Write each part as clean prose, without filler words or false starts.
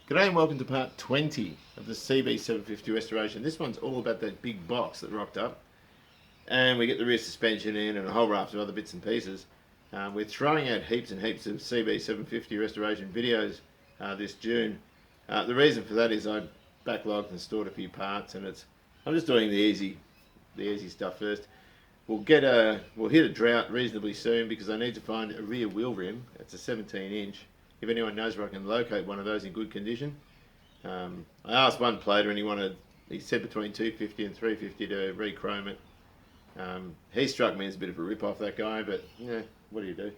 G'day and welcome to part 20 of the CB750 restoration. This one's all about that big box that rocked up, and we get the rear suspension in and a whole raft of other bits and pieces. We're throwing out heaps and heaps of CB750 restoration videos this June. The reason for that is I backlogged and stored a few parts, and I'm just doing the easy stuff first. We'll hit a drought reasonably soon because I need to find a rear wheel rim. It's a 17-inch. If anyone knows where I can locate one of those in good condition. I asked one plater and he said between 250 and 350 to re-chrome it. He struck me as a bit of a rip-off, that guy, but yeah, what do you do?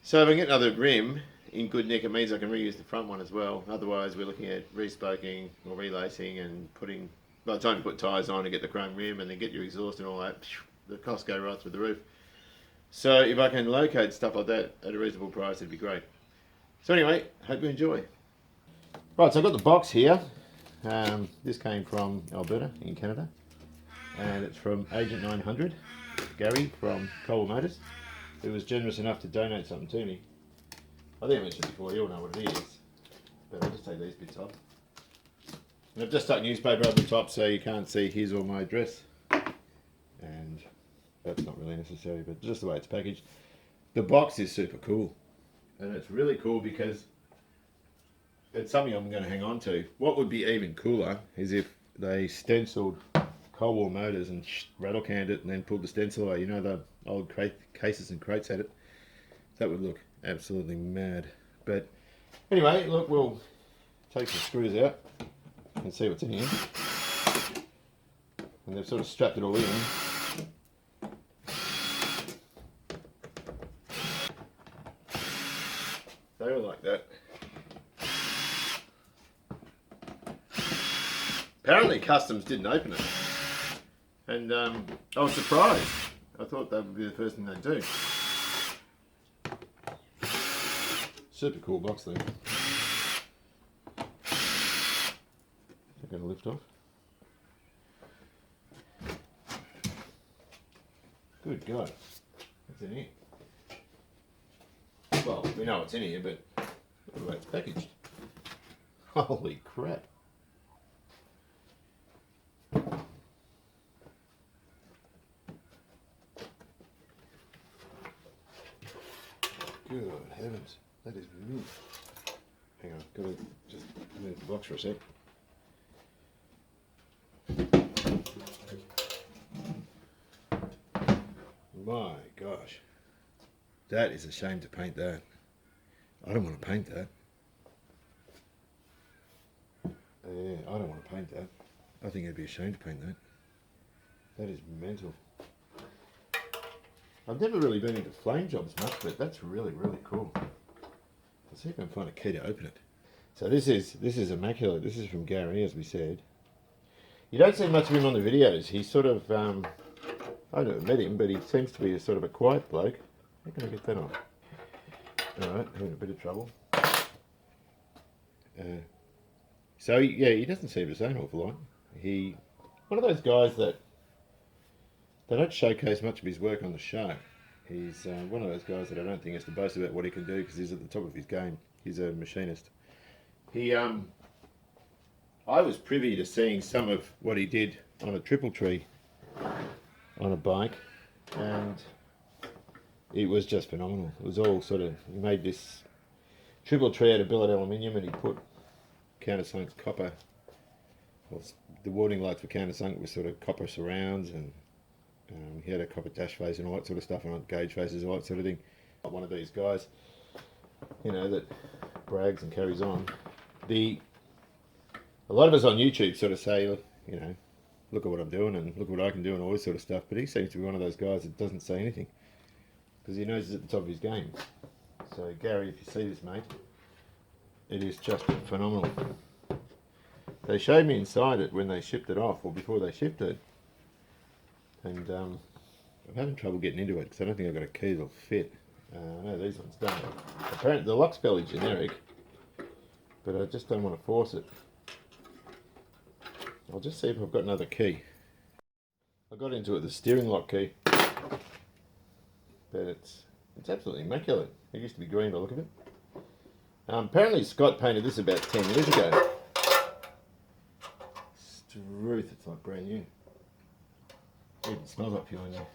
So if I get another rim in good nick, it means I can reuse the front one as well. Otherwise we're looking at respoking or relacing and putting, by the time you put tyres on and get the chrome rim and then get your exhaust and all that, the costs go right through the roof. So if I can locate stuff like that at a reasonable price, it'd be great. So anyway, hope you enjoy. Right, so I've got the box here. This came from Alberta in Canada, and it's from Agent 900, Gary from Cobble Motors, who was generous enough to donate something to me. I think I mentioned before, you all know what it is, but I'll just take these bits off. And I've just stuck newspaper over the top so you can't see his or my address, and that's not really necessary, but just the way it's packaged. The box is super cool. And it's really cool because it's something I'm going to hang on to. What would be even cooler is if they stenciled Cobble Motors and rattle canned it and then pulled the stencil away. You know, the old cases and crates had it. That would look absolutely mad. But anyway, look, we'll take some screws out and see what's in here. And they've sort of strapped it all in. They were like that. Apparently Customs didn't open it. And I was surprised. I thought that would be the first thing they'd do. Super cool box though. I'm going to lift off. Good God. What's in here? Well, we know what's in here, but look at the way it's packaged. Holy crap. Good heavens, that is mint. Hang on, gotta just move the box for a sec. My gosh. That is a shame to paint that. I don't want to paint that. Yeah, I don't want to paint that. I think it'd be a shame to paint that. That is mental. I've never really been into flame jobs much, but that's really, really cool. Let's see if I can find a key to open it. So this is immaculate. This is from Gary, as we said. You don't see much of him on the videos. He's sort of, I've never met him, but he seems to be a sort of a quiet bloke. How can I get that on? Alright, having a bit of trouble. So yeah, he doesn't seem to say an awful lot. One of those guys that they don't showcase much of his work on the show. He's one of those guys that I don't think has to boast about what he can do because he's at the top of his game. He's a machinist. I was privy to seeing some of what he did on a triple tree on a bike, and it was just phenomenal. It was all sort of, he made this triple tree out of billet aluminium and he put countersunk copper, well, the warning lights for countersunk were sort of copper surrounds, and he had a copper dash face and all that sort of stuff, and gauge faces, all that sort of thing. One of these guys, you know, that brags and carries on. A lot of us on YouTube sort of say, you know, look at what I'm doing and look what I can do and all this sort of stuff, but he seems to be one of those guys that doesn't say anything because he knows he's at the top of his game. So Gary, if you see this, mate, it is just phenomenal. They showed me inside it when they shipped it off, or before they shipped it, and I'm having trouble getting into it because I don't think I've got a key that'll fit. I know these ones don't. Apparently the lock's fairly generic, but I just don't want to force it. I'll just see if I've got another key. I got into it, the steering lock key, but it's absolutely immaculate. It used to be green by the look of it. Apparently Scott painted this about 10 years ago. Truth, it's like brand new. It even smells like fuel in there.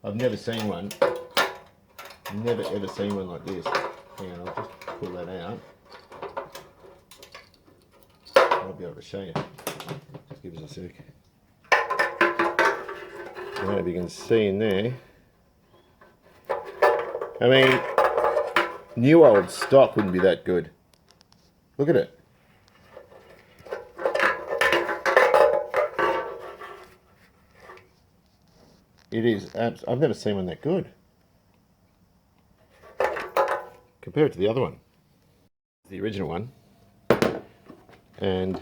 I've never seen one. Never ever seen one like this. Hang on, I'll just pull that out. I'll be able to show you. Just give us a sec. I don't know if you can see in there. I mean, new old stock wouldn't be that good. Look at it. It is, I've never seen one that good. Compare it to the other one. The original one. And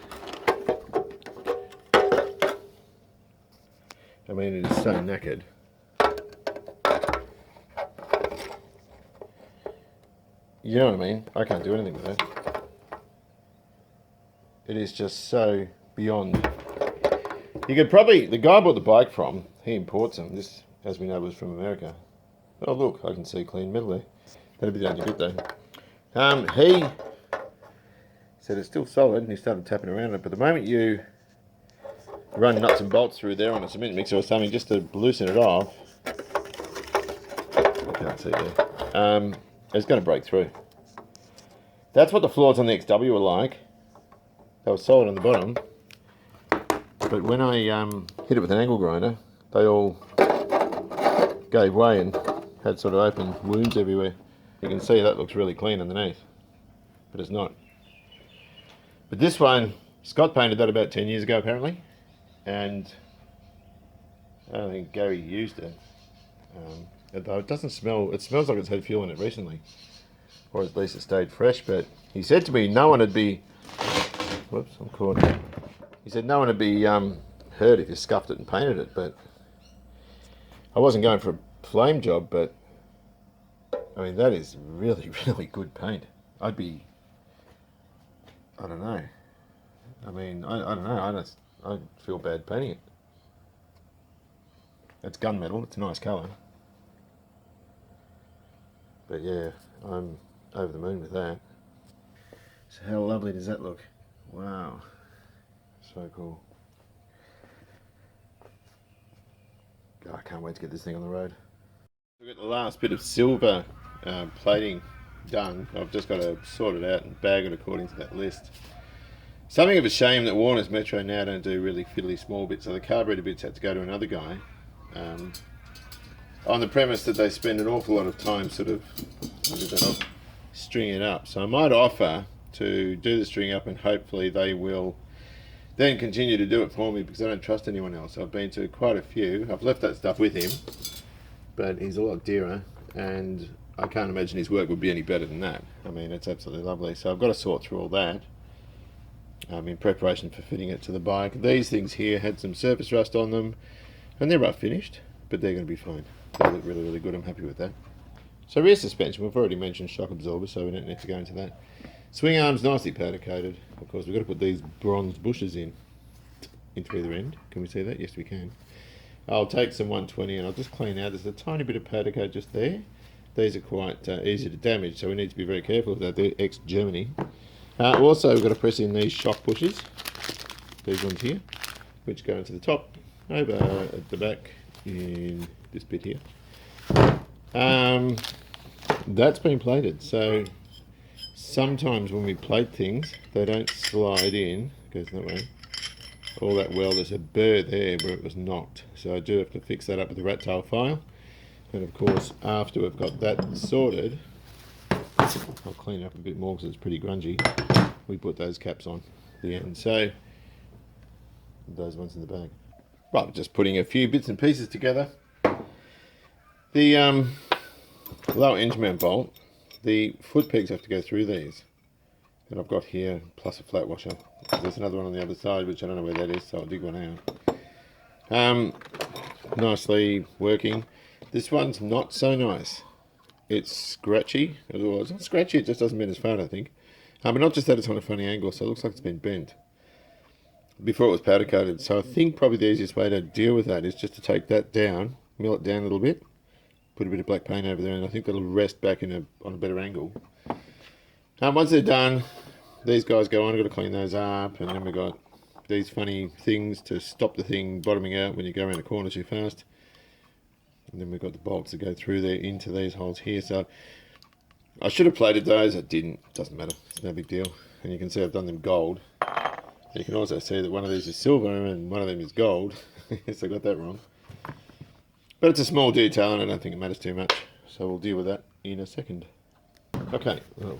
I mean, it is so knackered. You know what I mean? I can't do anything with that. It is just so beyond. You could probably, the guy I bought the bike from, he imports them. This, as we know, was from America. Oh look, I can see clean metal there. That'd be the only bit though. He said it's still solid, and he started tapping around it. But the moment you run nuts and bolts through there on a cement mixer or something, just to loosen it off, I can't see there. It's going to break through. That's what the floors on the XW were like. They were solid on the bottom, but when I hit it with an angle grinder, they all gave way and had sort of open wounds everywhere. You can see that looks really clean underneath, but it's not. But this one, Scott painted that about 10 years ago apparently, and I don't think Gary used it. Although it doesn't smell, it smells like it's had fuel in it recently, or at least it stayed fresh. But he said to me no one would be, whoops, I'm caught. He said no one would be hurt if you scuffed it and painted it, but I wasn't going for a flame job. But I mean, that is really, really good paint. I don't know. I mean, I don't know. I feel bad painting it. It's gunmetal. It's a nice colour. But yeah, I'm over the moon with that. So how lovely does that look? Wow. So cool. God, I can't wait to get this thing on the road. We've got the last bit of silver plating done. I've just got to sort it out and bag it according to that list. Something of a shame that Warner's Metro now don't do really fiddly small bits, so the carburetor bits had to go to another guy. On the premise that they spend an awful lot of time sort of stringing it up. So I might offer to do the string up, and hopefully they will then continue to do it for me, because I don't trust anyone else. I've been to quite a few. I've left that stuff with him, but he's a lot dearer, and I can't imagine his work would be any better than that. I mean, it's absolutely lovely. So I've got to sort through all that in preparation for fitting it to the bike. These things here had some surface rust on them, and they're rough finished, but they're going to be fine. They look really, really good. I'm happy with that. So rear suspension, we've already mentioned shock absorber, so we don't need to go into that. Swing arms nicely powder coated. Of course, we've got to put these bronze bushes into either end. Can we see that? Yes, we can. I'll take some 120 and I'll just clean out. There's a tiny bit of powder coat just there. These are quite easy to damage, so we need to be very careful of that. They're ex-Germany. Also, we've got to press in these shock bushes, these ones here, which go into the top, over at the back in this bit here. That's been plated, so sometimes when we plate things, they don't slide in. It goes that way. All that well, there's a burr there where it was knocked, so I do have to fix that up with a rat tail file. And of course, after we've got that sorted, I'll clean it up a bit more because it's pretty grungy. We put those caps on the end, so those ones in the bag. Right, just putting a few bits and pieces together. The lower engine mount bolt, the foot pegs have to go through these. And I've got here, plus a flat washer. There's another one on the other side, which I don't know where that is, so I'll dig one out. Nicely working. This one's not so nice. It's scratchy. Well, it's not scratchy, it just doesn't bend as far, I think. But not just that, it's on a funny angle, so it looks like it's been bent before it was powder coated. So I think probably the easiest way to deal with that is just to take that down, mill it down a little bit, put a bit of black paint over there, and I think that'll rest back on a better angle. Once they're done, these guys go on. I've got to clean those up, and then we've got these funny things to stop the thing bottoming out when you go around the corner too fast. And then we've got the bolts that go through there into these holes here. So I should have plated those. I didn't. Doesn't matter. It's no big deal. And you can see I've done them gold. You can also see that one of these is silver and one of them is gold. Yes, I got that wrong. But it's a small detail and I don't think it matters too much. So we'll deal with that in a second. Okay, well,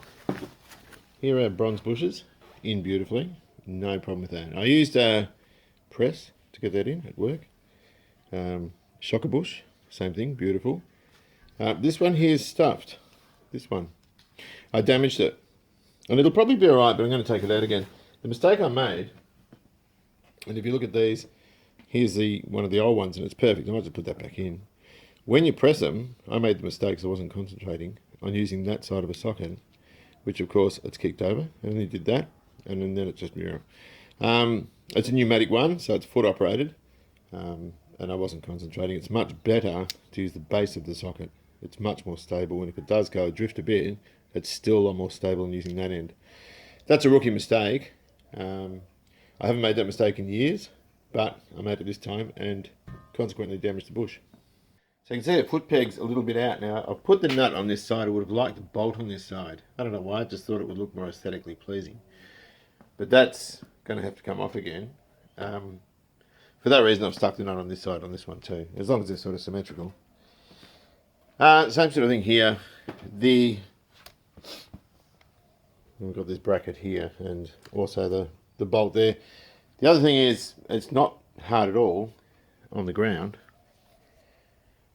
here are bronze bushes in beautifully. No problem with that. I used a press to get that in at work. Shocker bush, same thing, beautiful. This one here is stuffed. This one. I damaged it. And it'll probably be alright, but I'm going to take it out again. The mistake I made, and if you look at these, here's one of the old ones and it's perfect. I might just put that back in. When you press them, I made the mistake because I wasn't concentrating on using that side of a socket, which of course it's kicked over, and then you did that, and then it's just mirror. It's a pneumatic one, so it's foot operated, and I wasn't concentrating. It's much better to use the base of the socket. It's much more stable, and if it does go adrift a bit, it's still a lot more stable than using that end. That's a rookie mistake. I haven't made that mistake in years, but I made it this time and consequently damaged the bush. So you can see the foot peg's a little bit out now. I've put the nut on this side. I would have liked the bolt on this side. I don't know why, I just thought it would look more aesthetically pleasing. But that's going to have to come off again. For that reason, I've stuck the nut on this side on this one too, as long as they're sort of symmetrical. Same sort of thing here. We've got this bracket here and also the bolt there. The other thing is, it's not hard at all on the ground.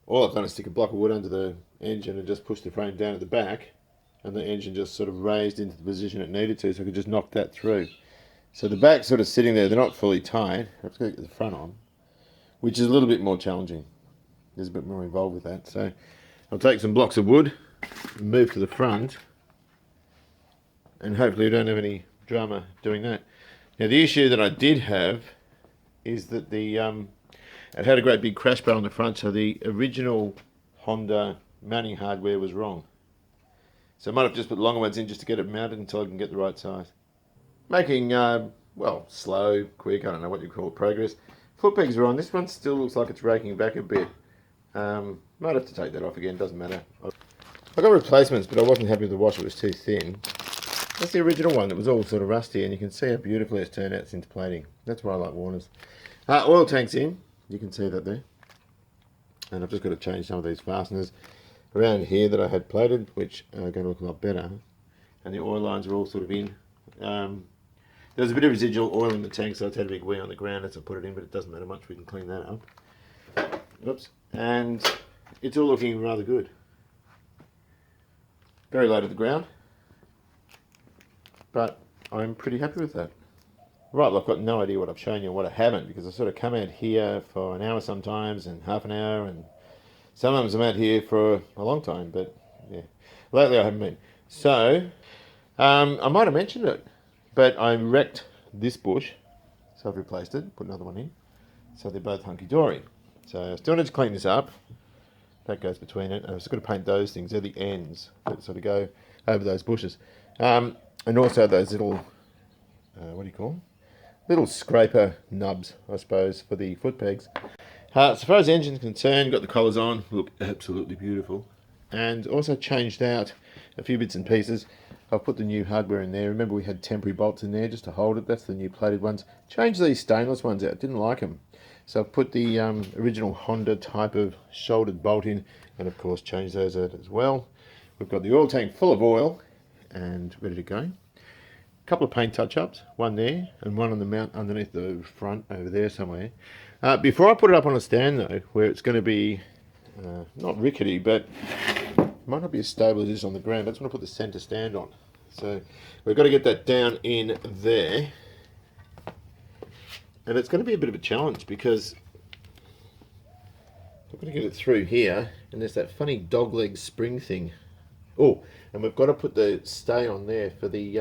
All I've done is stick a block of wood under the engine and just push the frame down at the back, and the engine just sort of raised into the position it needed to, so I could just knock that through. So the back's sort of sitting there, they're not fully tight. I've got to get the front on, which is a little bit more challenging. There's a bit more involved with that. So I'll take some blocks of wood and move to the front, and hopefully we don't have any drama doing that. Now the issue that I did have is that it had a great big crash bar on the front, so the original Honda mounting hardware was wrong. So I might have just put longer ones in just to get it mounted until I can get the right size. Making, well, slow, quick, I don't know what you call it, progress. Foot pegs are on. This one still looks like it's raking back a bit. Might have to take that off again, doesn't matter. I got replacements, but I wasn't happy with the wash, it was too thin. That's the original one that was all sort of rusty, and you can see how beautifully it's turned out since plating. That's why I like Warner's. Oil tank's in. You can see that there. And I've just got to change some of these fasteners around here that I had plated, which are going to look a lot better. And the oil lines are all sort of in. There was a bit of residual oil in the tank, so it's had a big wee on the ground as I put it in, but it doesn't matter much, we can clean that up. Oops. And it's all looking rather good. Very low to the ground, but I'm pretty happy with that. Right, well, I've got no idea what I've shown you and what I haven't, because I sort of come out here for an hour sometimes and half an hour, and sometimes I'm out here for a long time, but yeah, lately I haven't been. So, I might have mentioned it, but I wrecked this bush, so I've replaced it, put another one in, so they're both hunky-dory. So I still need to clean this up. That goes between it. I've just got to paint those things. They're the ends that sort of go over those bushes. And also those little, what do you call them? Little scraper nubs, I suppose, for the foot pegs. As far as the engine's concerned, got the collars on, look absolutely beautiful. And also changed out a few bits and pieces. I've put the new hardware in there. Remember we had temporary bolts in there just to hold it. That's the new plated ones. Changed these stainless ones out, didn't like them. So I've put the original Honda type of shouldered bolt in, and of course changed those out as well. We've got the oil tank full of oil and ready to go. A couple of paint touch-ups, one there and one on the mount underneath the front over there somewhere. Before I put it up on a stand though, where it's going to be not rickety, but might not be as stable as it is on the ground. I just want to put the centre stand on. So we've got to get that down in there. And it's going to be a bit of a challenge because I'm going to get it through here, and there's that funny dog leg spring thing. Oh, and we've got to put the stay on there for the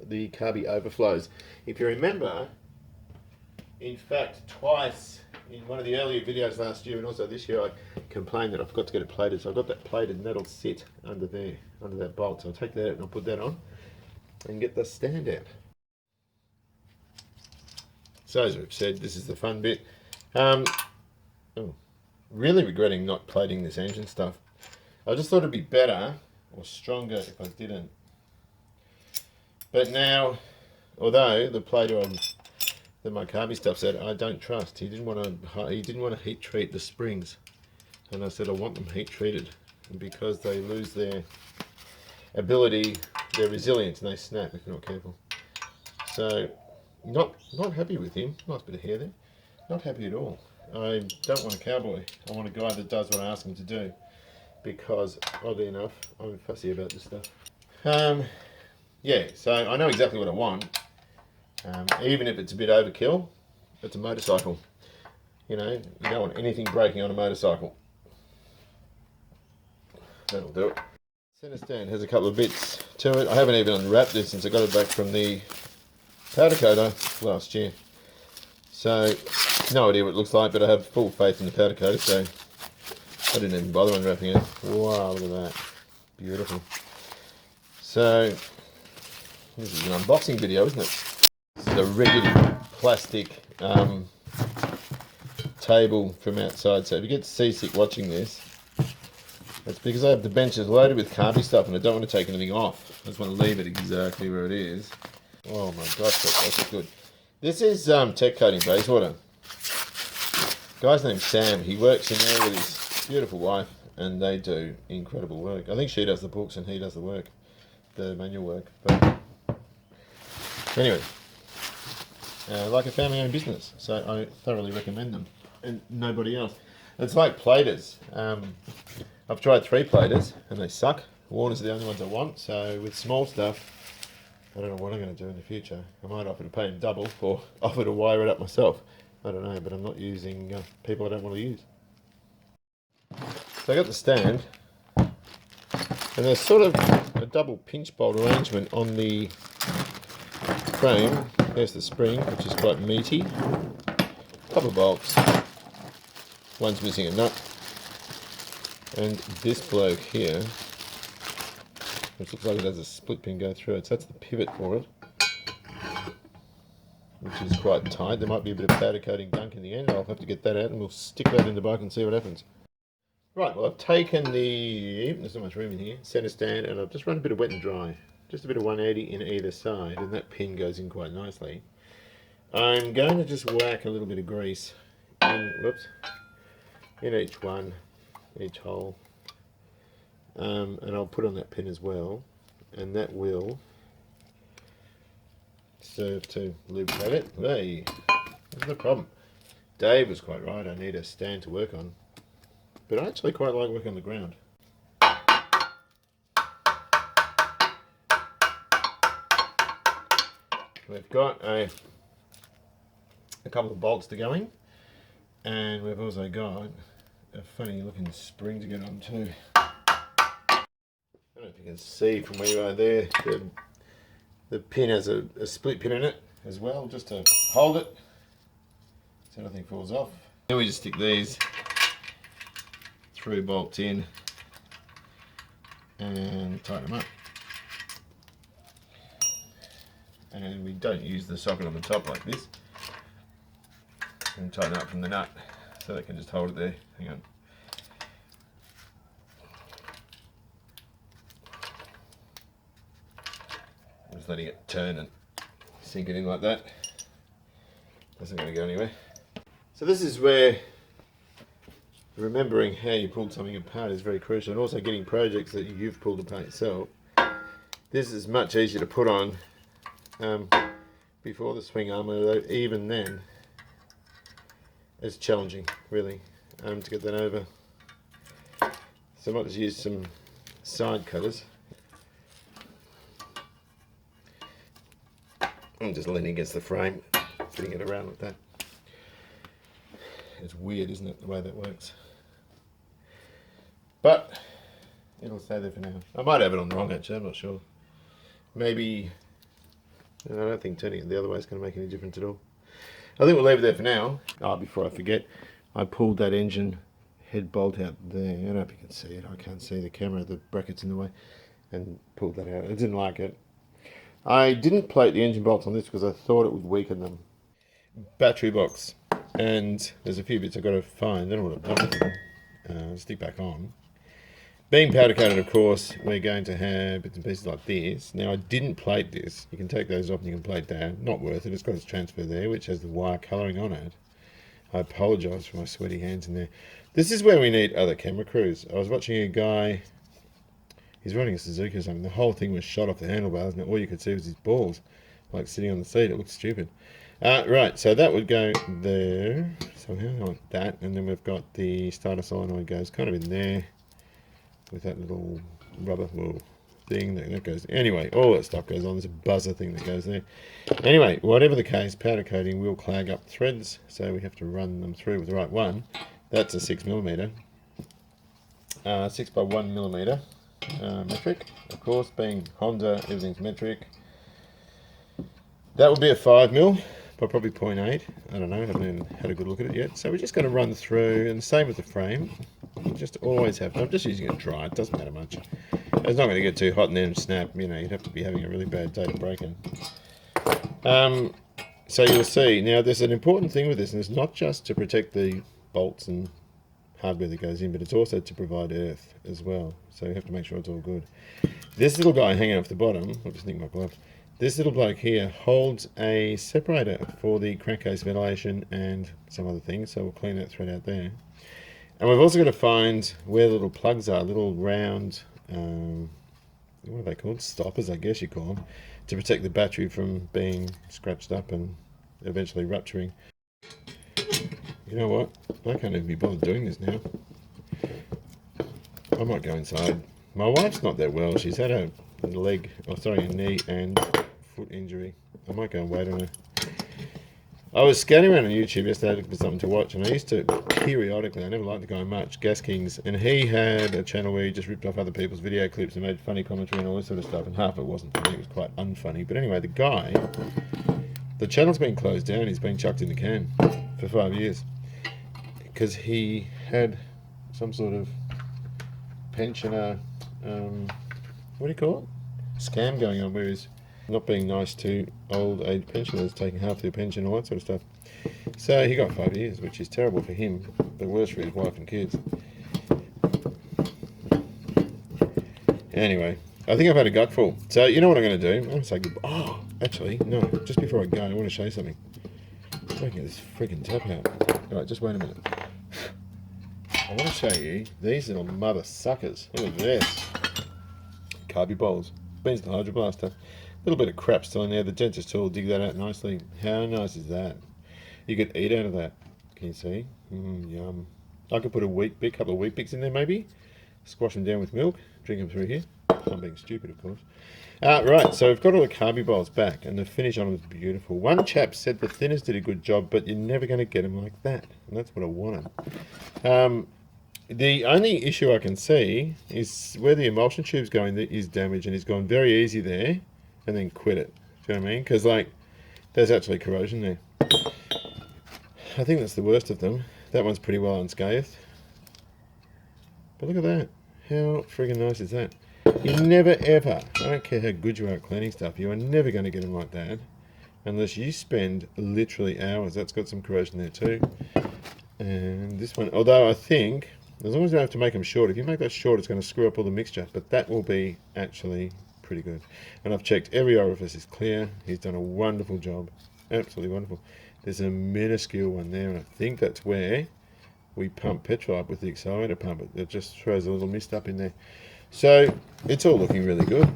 carby overflows. If you remember, in fact, twice in one of the earlier videos last year and also this year I complained that I forgot to get it plated, so I got that plated and that'll sit under there, under that bolt. So I'll take that out and I'll put that on and get the stand out. So as we've said, this is the fun bit. Really regretting not plating this engine stuff. I just thought it'd be better or stronger if I didn't. But now, although the plater that my carby stuff said I don't trust, he didn't want to heat treat the springs, and I said I want them heat treated because they lose their ability, their resilience, and they snap if you're not careful. So not happy with him. Nice bit of hair there. Not happy at all. I don't want a cowboy. I want a guy that does what I ask him to do, because oddly enough I'm fussy about this stuff. Yeah, so I know exactly what I want. Even if it's a bit overkill, it's a motorcycle. You know, you don't want anything breaking on a motorcycle. That'll do it. Center stand has a couple of bits to it. I haven't even unwrapped this since I got it back from the powder coater last year. So, no idea what it looks like, but I have full faith in the powder coater, so I didn't even bother unwrapping it. Wow, look at that. Beautiful. So, this is an unboxing video, isn't it? This is a regular plastic table from outside, so if you get seasick watching this, that's because I have the benches loaded with carby stuff and I don't want to take anything off. I just want to leave it exactly where it is. Oh my gosh, that's good. This is Tech Coating Bayswater. Guy's name's Sam. He works in there with his beautiful wife and they do incredible work. I think she does the books and he does the work, the manual work. But anyway, like a family-owned business, so I thoroughly recommend them, and nobody else. It's like platers. I've tried 3 platers and they suck. Warners are the only ones I want. So with small stuff, I don't know what I'm going to do in the future. I might offer to pay them double or offer to wire it up myself. I don't know, but I'm not using people I don't want to use. So I got the stand, and there's sort of a double pinch bolt arrangement on the frame. There's the spring, which is quite meaty. Couple of bolts. One's missing a nut. And this bloke here, which looks like it has a split pin go through it, so that's the pivot for it, which is quite tight. There might be a bit of powder coating dunk in the end. I'll have to get that out and we'll stick that in the bike and see what happens. Right, well I've taken there's not much room in here, center stand, and I've just run a bit of wet and dry. Just a bit of 180 in either side, and that pin goes in quite nicely. I'm going to just whack a little bit of grease in each one, each hole, and I'll put on that pin as well, and that will serve to lubricate it. Hey, that's the problem. Dave was quite right, I need a stand to work on, but I actually quite like working on the ground. We've got a couple of bolts to go in, and we've also got a funny looking spring to get on too. I don't know if you can see from where you are there, the pin has a split pin in it as well, just to hold it so nothing falls off. Then we just stick these through bolts in and tighten them up. And we don't use the socket on the top like this. And tighten it up from the nut so they can just hold it there. Hang on. Just letting it turn and sink it in like that. That's not going to go anywhere. So this is where remembering how you pulled something apart is very crucial, and also getting projects that you've pulled apart yourself. This is much easier to put on before the swing arm, although even then it's challenging really to get that over. So I might just use some side cutters and just leaning against the frame, getting it around like that. It's weird, isn't it, the way that works? But it'll stay there for now. I might have it on wrong actually, I'm not sure. Maybe, I don't think turning it the other way is going to make any difference at all. I think we'll leave it there for now. Oh, before I forget, I pulled that engine head bolt out there. I don't know if you can see it. I can't see the camera. The bracket's in the way. And pulled that out. I didn't like it. I didn't plate the engine bolts on this because I thought it would weaken them. Battery box. And there's a few bits I've got to find. I don't know what I've done with them. Stick back on. Being powder coated, of course, we're going to have bits and pieces like this. Now, I didn't plate this. You can take those off and you can plate that. Not worth it. It's got its transfer there, which has the wire colouring on it. I apologise for my sweaty hands in there. This is where we need other camera crews. I was watching a guy, he's running a Suzuki or something. The whole thing was shot off the handlebars and all you could see was his balls, like sitting on the seat. It looked stupid. Right, so that would go there, somehow, like that. And then we've got the starter solenoid goes kind of in there with that little rubber thing that goes. Anyway, all that stuff goes on. There's a buzzer thing that goes there. Anyway, whatever the case, powder coating will clag up threads, so we have to run them through with the right one. That's a 6mm, 6 by 1mm metric. Of course, being Honda, everything's metric. That would be a 5mm, but probably 0.8. I don't know. I haven't even had a good look at it yet. So we're just going to run through, and the same with the frame. You just always have. I'm just using it dry. It doesn't matter much. It's not going to get too hot and then snap. You know, you'd have to be having a really bad day to break it. So you'll see. Now, there's an important thing with this, and it's not just to protect the bolts and hardware that goes in, but it's also to provide earth as well. So you have to make sure it's all good. This little guy hanging off the bottom, I'll just nick my gloves. This little bloke here holds a separator for the crankcase ventilation and some other things, so we'll clean that thread out there. And we've also got to find where the little plugs are, little round, what are they called? Stoppers, I guess you call them, to protect the battery from being scratched up and eventually rupturing. You know what? I can't even be bothered doing this now. I might go inside. My wife's not that well. She's had a knee and foot injury. I might go and wait on her. I was scanning around on YouTube yesterday looking for something to watch, and I used to periodically, I never liked the guy much, Gas Kings, and he had a channel where he just ripped off other people's video clips and made funny commentary and all this sort of stuff, and half of it wasn't funny, it was quite unfunny. But anyway, the channel's been closed down, he's been chucked in the can for 5 years, because he had some sort of pensioner, what do you call it? Scam going on, where he's not being nice to old age pensioners, taking half their pension, all that sort of stuff. So he got 5 years, which is terrible for him, but worse for his wife and kids. Anyway, I think I've had a gutful. So you know what I'm going to do? I'm going to say goodbye. Oh, actually, no. Just before I go, I want to show you something. I'm going to get this freaking tap out. All right, just wait a minute. I want to show you these little mother suckers. Look at this. Carby bowls. Beans the Hydro Blaster. A little bit of crap still in there. The dentist tool will dig that out nicely. How nice is that? You could eat out of that. Can you see? Yum. I could put a couple of wheat bix in there maybe. Squash them down with milk. Drink them through here. I'm being stupid, of course. Right, so we've got all the carby bowls back, and the finish on them is beautiful. One chap said the thinners did a good job, but you're never going to get them like that. And that's what I wanted. The only issue I can see is where the emulsion tube's going that is damaged, and he's gone very easy there and then quit it. Do you know what I mean? Because, like, there's actually corrosion there. I think that's the worst of them. That one's pretty well unscathed. But look at that. How friggin' nice is that? You never ever, I don't care how good you are at cleaning stuff, you are never going to get them like that unless you spend literally hours. That's got some corrosion there too. And this one, although I think, as long as you don't have to make them short, if you make that short, it's going to screw up all the mixture, but that will be actually pretty good. And I've checked every orifice is clear. He's done a wonderful job. Absolutely wonderful. There's a minuscule one there, and I think that's where we pump petrol up with the accelerator pump. It just throws a little mist up in there. So it's all looking really good.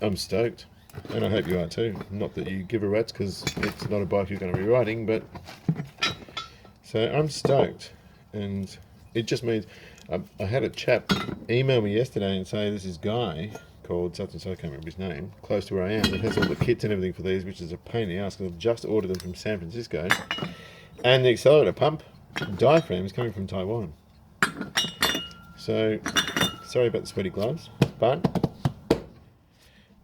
I'm stoked, and I hope you are too. Not that you give a rat's, because it's not a bike you're going to be riding, but so I'm stoked. And it just means I had a chap email me yesterday and say there's this guy called such and so, I can't remember his name, close to where I am, that has all the kits and everything for these, which is a pain in the ass because I've just ordered them from San Francisco, and the accelerator pump diaphragm is coming from Taiwan. So sorry about the sweaty gloves, but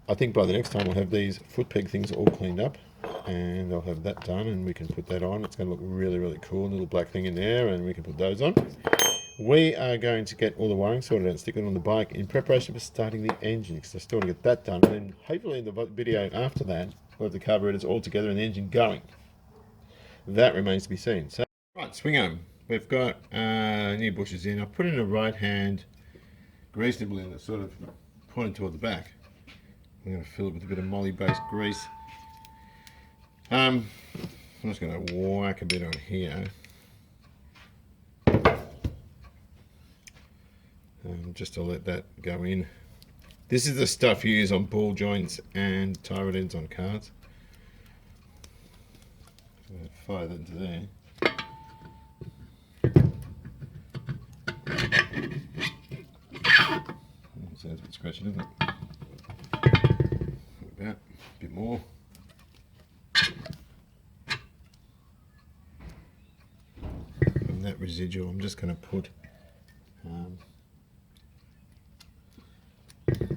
I think by the next time we'll have these foot peg things all cleaned up, and I'll have that done, and we can put that on. It's going to look really, really cool. A little black thing in there, and we can put those on. We are going to get all the wiring sorted out and stick it on the bike in preparation for starting the engine, because I still want to get that done. And then hopefully in the video after that, we'll have the carburetors all together and the engine going. That remains to be seen. So, right, swing arm. We've got new bushes in. I've put in a right hand grease nibble in that's sort of pointing toward the back. I'm going to fill it with a bit of moly-based grease. I'm just going to whack a bit on here. Just to let that go in. This is the stuff you use on ball joints and tie rod ends on cars. So fire that into there. Sounds a bit scratchy, doesn't it? About a bit more. And that residual, I'm just going to put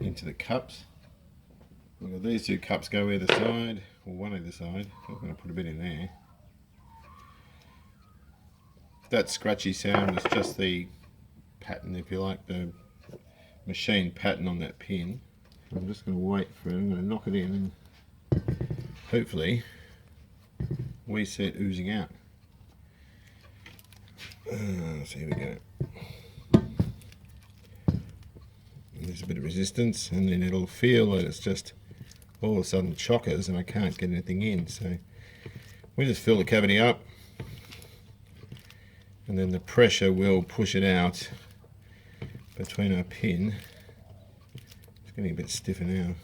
into the cups. We've got these two cups go either side, or one either side. I'm going to put a bit in there. That scratchy sound is just the pattern, if you like, the machine pattern on that pin. I'm just going to wait for it. I'm going to knock it in and hopefully we see it oozing out. So here we go. There's a bit of resistance, and then it'll feel that it's just all of a sudden chockers and I can't get anything in. So we just fill the cavity up, and then the pressure will push it out between our pin. It's getting a bit stiffer now.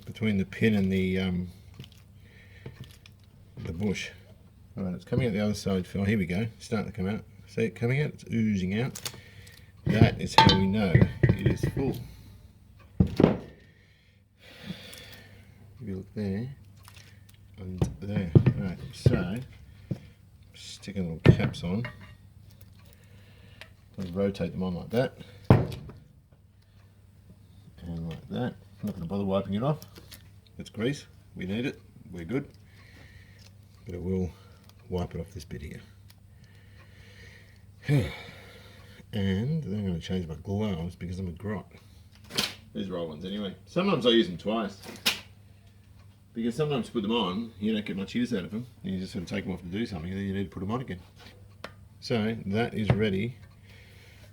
Between the pin and the bush. Alright, it's coming out the other side, Phil. Here we go. It's starting to come out. See it coming out? It's oozing out. That is how we know it is full. If you look there and there. Right, so sticking little caps on. I'll rotate them on like that. And like that. I'm not going to bother wiping it off. It's grease. We need it. We're good. But it will wipe it off this bit here. And then I'm going to change my gloves because I'm a grot. These roll ones anyway. Sometimes I use them twice. Because sometimes you put them on, you don't get much use out of them. You just sort of take them off to do something and then you need to put them on again. So that is ready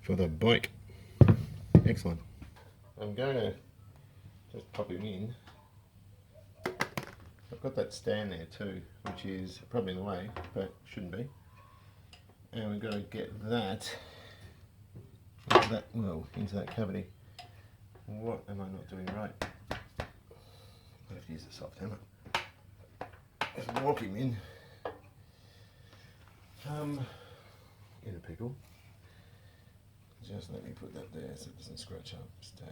for the bike. Excellent. I'm going to just pop him in. I've got that stand there too, which is probably in the way, but shouldn't be. And we've got to get that into that cavity. What am I not doing right? I have to use a soft hammer. Just walk him in. In a pickle. Just let me put that there so it doesn't scratch up. Stay.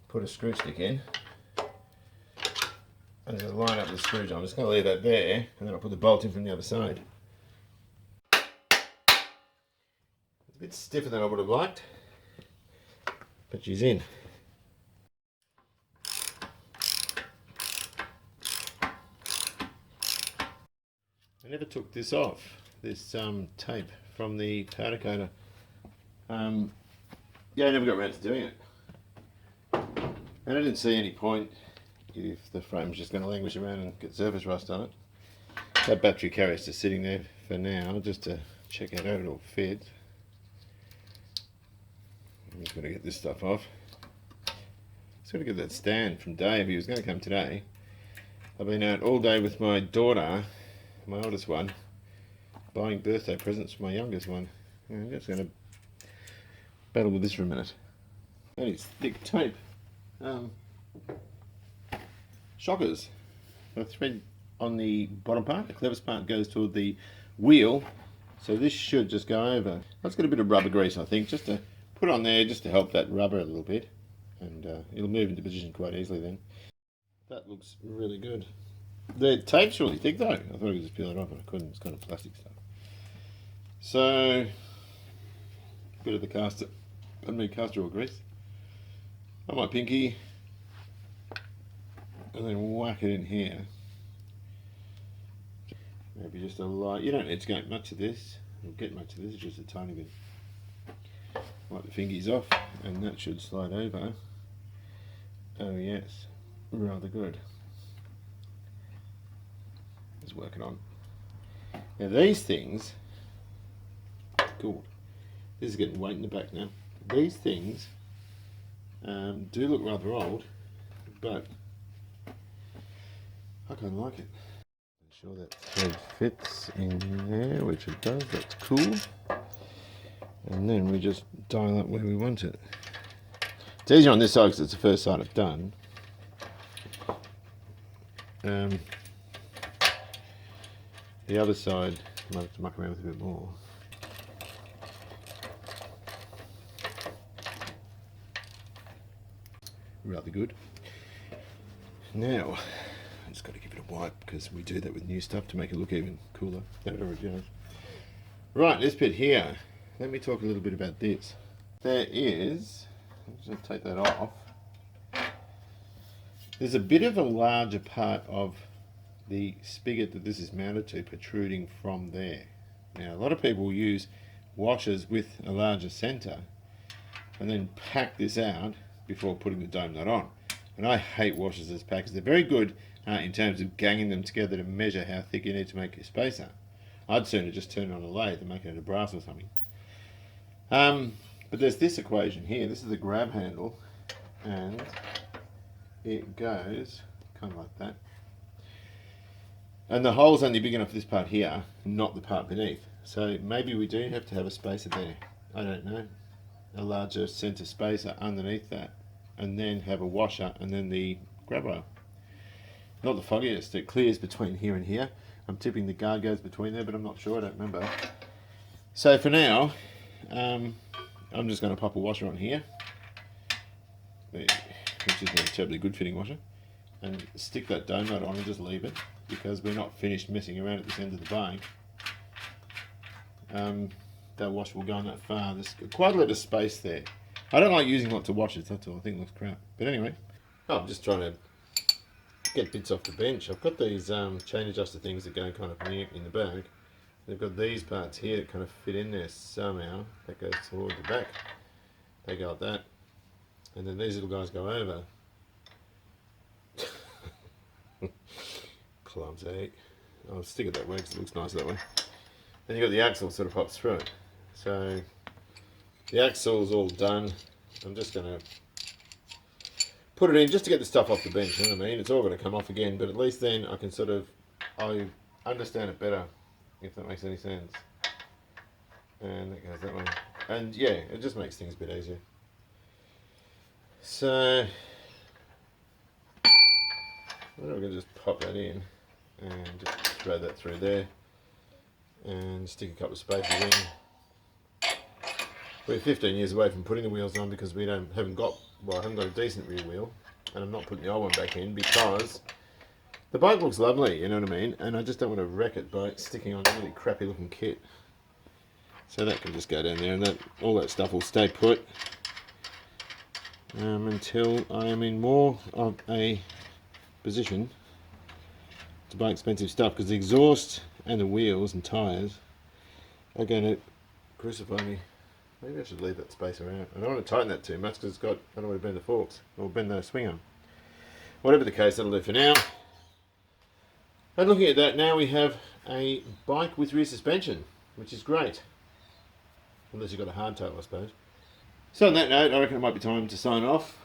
Put a screw stick in. And just line up the screws. I'm just going to leave that there, and then I'll put the bolt in from the other side. It's a bit stiffer than I would have liked, but she's in. I never took this off, this tape from the powder coater. Yeah, I never got around to doing it. And I didn't see any point if the frame's just going to languish around and get surface rust on it. That battery carrier's just sitting there for now, just to check out how it all fits. I'm just going to get this stuff off. Just got to get that stand from Dave. He was going to come today. I've been out all day with my daughter, my oldest one, buying birthday presents for my youngest one. I'm just going to battle with this for a minute. That is thick tape. Shockers. The thread on the bottom part, the clevis part, goes toward the wheel, so this should just go over. Let's get a bit of rubber grease, I think, just to put on there, just to help that rubber a little bit, and it'll move into position quite easily then. That looks really good. The tape's really thick though. I thought I could just peel it off, but I couldn't. It's kind of plastic stuff. So, a bit of the castor oil grease on my pinky, and then whack it in here. Maybe just a light. You don't need to get much of this. You'll get much of this, just a tiny bit. Wipe the fingies off, and that should slide over. Oh yes, rather good. It's working on. Now these things, cool. This is getting weight in the back now. These things do look rather old, but I kind of like it. Make sure that thread fits in there, which it does. That's cool. And then we just dial up where we want it. It's easier on this side because it's the first side I've done. The other side, I might have to muck around with a bit more. Rather good. Now, I just got to give it a wipe because we do that with new stuff to make it look even cooler than it already is. Right, this bit here. Let me talk a little bit about this. There is, I'm just going to take that off. There's a bit of a larger part of the spigot that this is mounted to protruding from there. Now, a lot of people use washers with a larger center and then pack this out before putting the dome nut on. And I hate washers as packers. They're very good in terms of ganging them together to measure how thick you need to make your spacer. I'd sooner just turn it on a lathe and make it out of brass or something. But there's this equation here. This is the grab handle, and it goes kind of like that. And the hole's only big enough for this part here, not the part beneath. So maybe we do have to have a spacer there. I don't know. A larger center spacer underneath that, and then have a washer, and then the grab rail. Not the foggiest. It clears between here and here. I'm tipping the guard goes between there, but I'm not sure. I don't remember. So for now, I'm just going to pop a washer on here, which is not a terribly good fitting washer, and stick that dome nut on and just leave it, because we're not finished messing around at this end of the bank. That washer will go on that far. There's quite a lot of space there. I don't like using lots of washers, that's all. I think it looks crap. But anyway, I'm just trying to get bits off the bench. I've got these chain adjuster things that go kind of near in the back. They've got these parts here that kind of fit in there somehow. That goes toward the back. They go like that. And then these little guys go over. Clumsy. I'll stick it that way because it looks nice that way. Then you've got the axle sort of pops through it. So the axle's all done. I'm just going to put it in just to get the stuff off the bench, you know what I mean? It's all going to come off again, but at least then I can sort of, I understand it better, if that makes any sense. And that goes that way. And yeah, it just makes things a bit easier. So, we're going to just pop that in and just throw that through there and stick a couple of spacers in. We're 15 years away from putting the wheels on because I haven't got a decent rear wheel, and I'm not putting the old one back in because the bike looks lovely, you know what I mean, and I just don't want to wreck it by sticking on a really crappy looking kit. So that can just go down there, and all that stuff will stay put until I am in more of a position to buy expensive stuff, because the exhaust and the wheels and tyres are going to crucify me. Maybe I should leave that spacer out. I don't want to tighten that too much because it's got, I don't want to bend the forks or bend the swing arm. Whatever the case, that'll do for now. And looking at that, now we have a bike with rear suspension, which is great. Unless you've got a hardtail, I suppose. So on that note, I reckon it might be time to sign off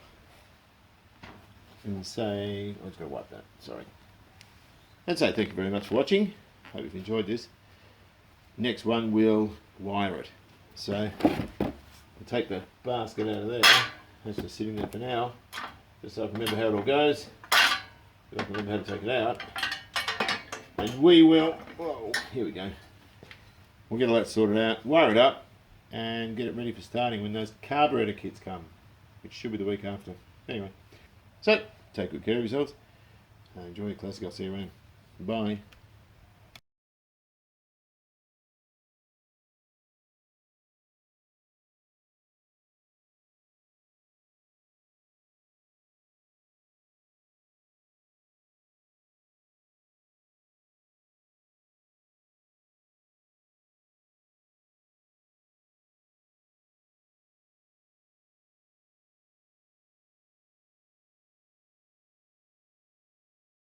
and say, I was going to wipe that, sorry. And say thank you very much for watching. Hope you've enjoyed this. Next one, we'll wire it. So I'll take the basket out of there. That's just sitting there for now, just so I can remember how it all goes. So I can remember how to take it out. And we will, whoa, here we go. We'll get all that sorted out, wire it up, and get it ready for starting when those carburetor kits come, which should be the week after. Anyway, so take good care of yourselves. Enjoy your classic. I'll see you around. Bye.